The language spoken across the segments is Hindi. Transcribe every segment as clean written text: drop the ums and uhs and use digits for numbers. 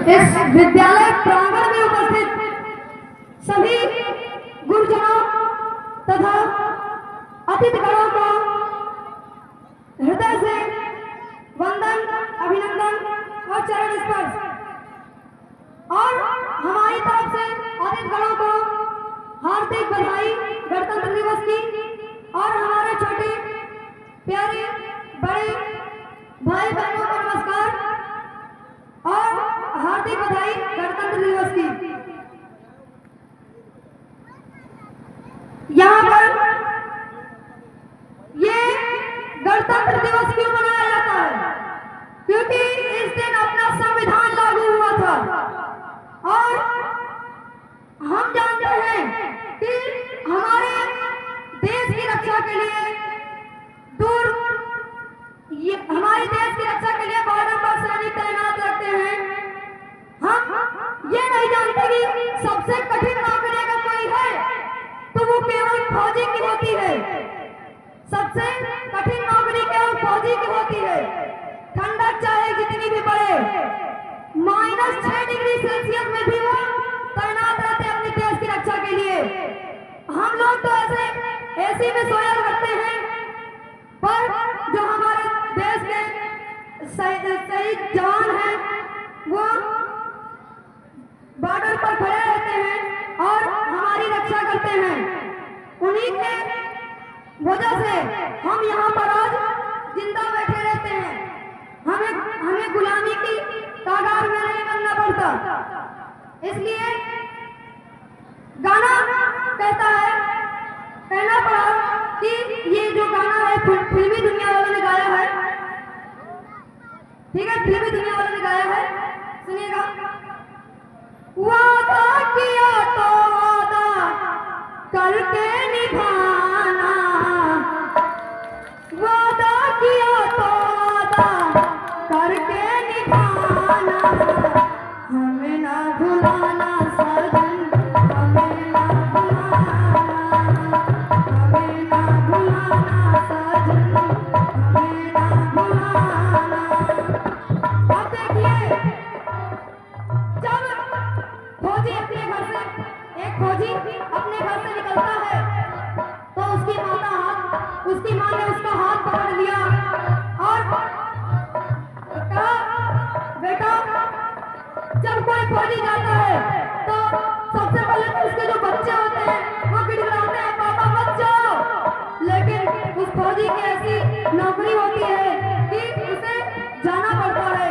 इस विद्यालय प्रांगण में उपस्थित सभी गुरुजनों तथा अतिथिगणों को हृदय से वंदन, अभिनंदन और चरण स्पर्श। और हमारी तरफ से अतिथिगणों को हार्दिक बधाई गणतंत्र दिवस की। और हमारे छोटे प्यारे बड़े भाई बहनों को नमस्कार और हार्दिक बधाई गणतंत्र दिवस की। यहाँ पर ये गणतंत्र दिवस क्यों मनाया जाता है? क्योंकि इस दिन अपना संविधान लागू हुआ था। और हम जानते हैं कि हमारे देश की रक्षा के लिए हमारे देश की रक्षा के लिए बॉर्डर पर सैनिक तैनात रहते हैं। हम ये नहीं जानते कि सबसे कठिन नौकरी अगर कोई है तो वो केवल फौजी की होती है। सबसे कठिन नौकरी केवल फौजी की होती है। ठंडक चाहे जितनी भी पड़े, -6 डिग्री सेल्सियस में भी वो तैनात रहते हैं अपने देश की रक्षा के लिए। हम लोग तो ऐसे एसी में सोया करते हैं, पर जो हमारे देश के शहीद जवान हैं वो बॉर्डर पर खड़े रहते हैं और हमारी रक्षा करते हैं। उन्हीं के वजह से हम यहाँ पर आज जिंदा बैठे रहते हैं। हमें गुलामी की तादाद में नहीं बनना पड़ता। इसलिए गाना कहना पड़ा कि ये जो गाना है फिल्मी दुनिया वालों ने गाया है। ठीक है, फिल्मी दुनिया वालों ने गाया है, सुनिएगा। वादा किया तो वादा करके निभाना, वादा किया तो वादा करके निभाना, हमें ना भुलाना सजन, हमें ना भुलाना, हमें ना भुलाना सजन, हमें ना भुलाना। अब देखिए, जब फौजी अपने घर से एक फौजी अपने घर से निकलता है तो उसकी माँ ने उसका हाथ पकड़ लिया और कहा, बेटा जब कोई फौजी जाता है तो सबसे पहले तो उसके जो बच्चे होते हैं वो गिड़गिड़ाते हैं, पापा मत जाओ। लेकिन उस फौजी की ऐसी नौकरी होती है कि उसे जाना पड़ता है।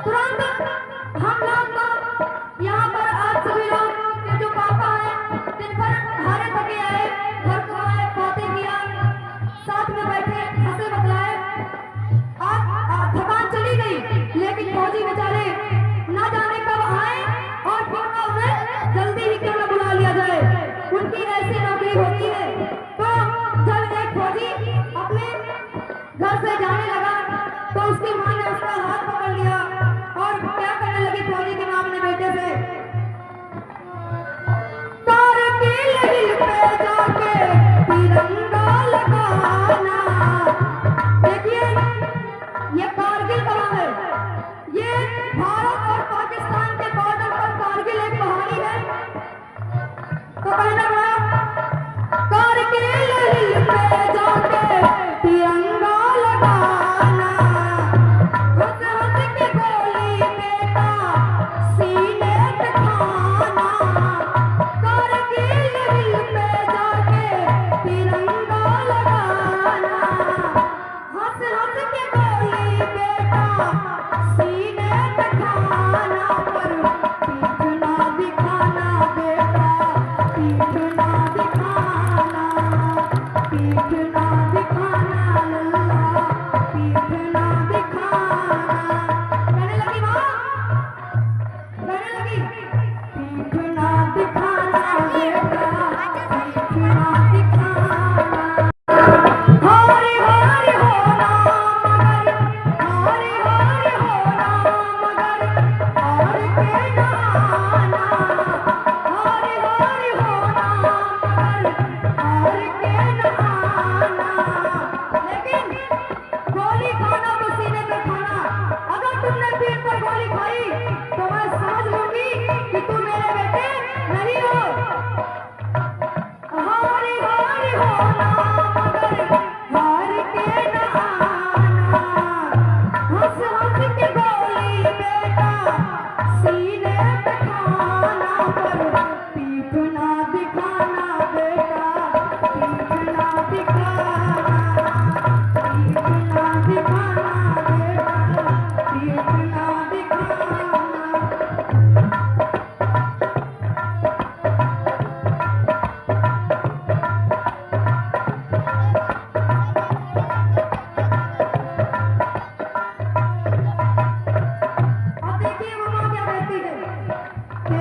तुरंत हम लोग तो यहाँ पर आज सभी लोग के जो पापा हैं दिन भर हारे थके आए, घर को आए, बातें किया, साथ में बैठे हंसे बतलाए, आज थकान चली गई। लेकिन फौजी बेचारे ना जाने कब आए और क्यों ना उन्हें जल्दी ही क्यों ना बुला लिया जाए, उनकी ऐसी नौकरी होती है। तो जब एक फौजी अपने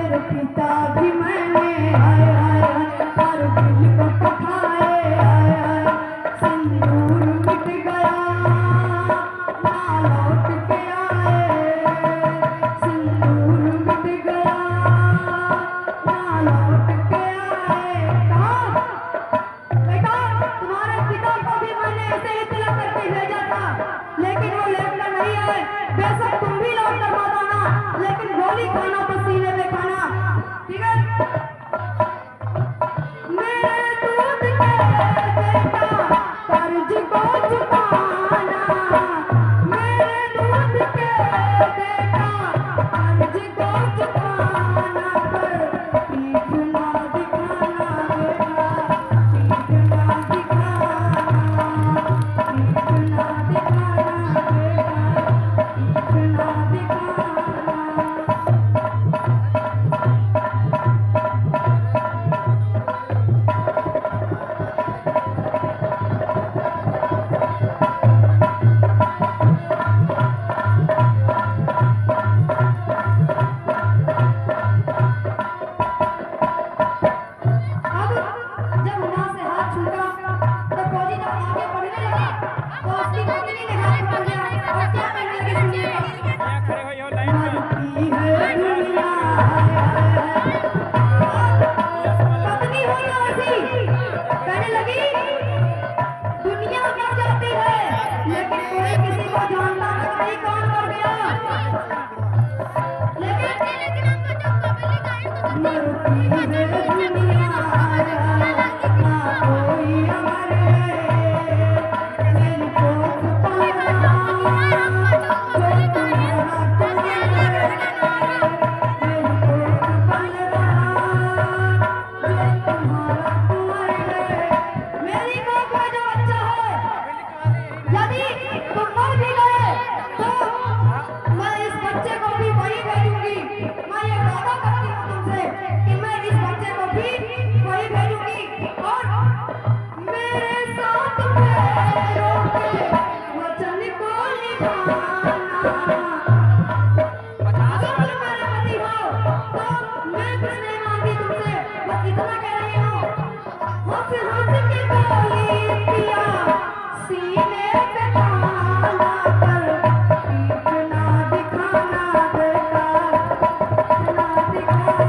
मेरे पिता भी मैंने आए आए पर दिल को पठाए आए आए सिंदूर मिट गया ना लौट के आए सिंदूर मिट गया ना लौट के आए कहा बेटा तुम्हारे पिता को भी मैंने ऐसे ही तिलक करके भेजा था लेकिन वो लौटकर नहीं आए बेशक तुम भी लौट कर मत आना लेकिन गोली खाना तो सीने में खाना ठीक है मेरे दूध के बेटा कर्ज को चुकाना मेरे दूध के बेटा कर्ज को चुकाना पर पीठ ना दिखाना बेटा पीठ ना दिखाना पीठ ना दिखाना बेटा पीठ ना दिखाना अब जब वहां से हाथ छूटा तो फौजी जब आगे बढ़ने लगा तो उसकी पत्नी ने हाथ पकड़ लिया और क्या करने लगी सुनिएगा खड़े हो जाओ लाइन में मरती है दुनिया पत्नी हुई ऐसी कहने लगी दुनिया मर जाती है लेकिन कोई किसी को जानता नहीं कौन मर गया लेकिन मरती है दुनिया ना कोई अमर है जिनको पाना जो तुम्हारा तुम्हारा जिनको पाना जो तुम्हारा तुम्हारा मेरी कोख में जो बच्चा है यदि तुम मर भी गए तो मैं इस बच्चे को भी वही भेजूंगी मैं ये वादा करती हूँ तुमसे कि मैं इस बच्चे को भी वही भेजूंगी और मेरे साथ पैरों के वचन को निभाना अगर तुम मेरे पति हो तो मैं कुछ नहीं मांगी तुमसे बस इतना कह रही हूँ हंस हंस के बोली पिया सीने पे ताना पर पीठ ना दिखाना बेटा पीठ ना दिखाना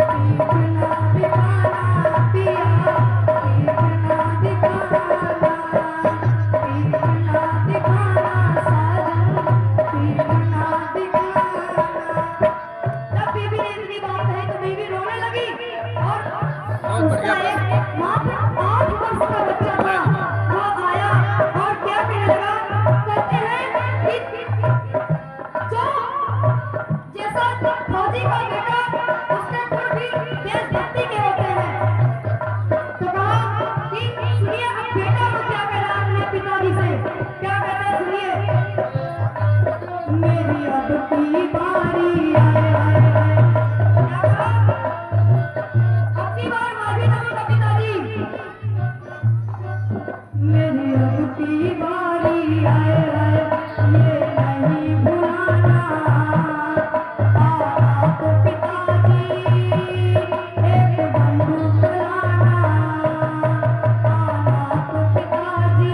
पीठ ना दिखाना पिया पीठ ना दिखाना पीठ ना दिखाना साजन पीठ ना दिखाना जब बीबी ने इतनी बात कही तो बीबी रोने लगी और उसका एक मात्र 8 वर्ष का बच्चा था वो आया और क्या कहने लगा कहते हैं कि जो जैसा फौजी का बेटा उसके गुण भी देशभक्ति के होते हैं तो कहा कि सुनिए अब बेटा को क्या कह रहा है अपने पिताजी से क्या कहते हैं सुनिए मेरी अब की बारी आए आए आए क्या कहा अब की बार माफी मांगूंगा पिताजी मेरी अब की बारी आए आए ये नहीं भुलाना आप पिताजी एक बंदूक लाना आप पिताजी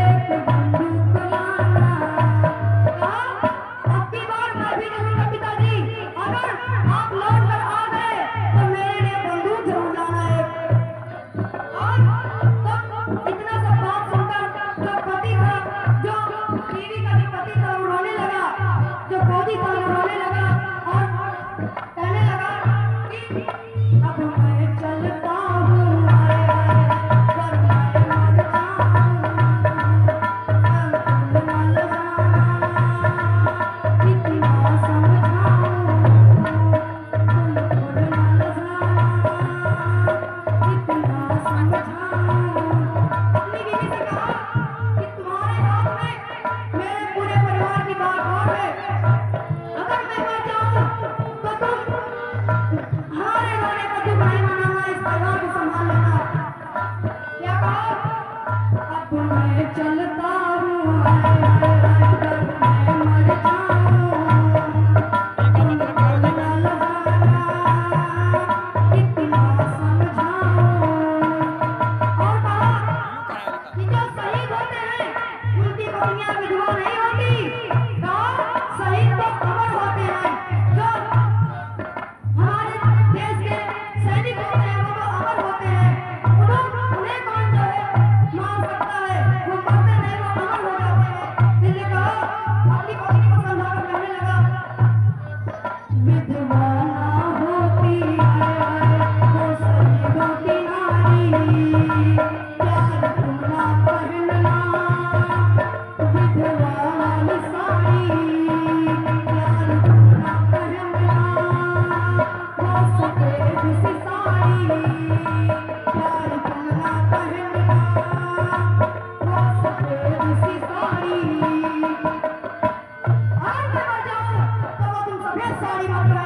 एक बंदूक लाना अब की बार मैं भी नहीं पिताजी अगर आप लौट कर आ गए तो मेरे लिए बंदूक जरूर लाना है और इतना सब बात सुनकर जो पति था जो बीवी का जो पति था वो रोने लगा जो फौजी था वो रोने लगा और कहने लगा कि अब मैं चलता हूँ आए आए पर मैं मर जाऊँ अब मर जाना इतना समझाऊँ तुमको मर जाना इतना समझाऊँ अपनी बीवी से कहा कि तुम्हारे हाथ में मेरे पूरे परिवार की बात और है अगर मैं मर जाऊं तो तुम हमारे रोने का दुख नहीं मनाना इस परिवार को संभाल लेना क्या कहा अब मैं चलता हूँ आए आए आए कर मैं मर जाऊं साड़ी में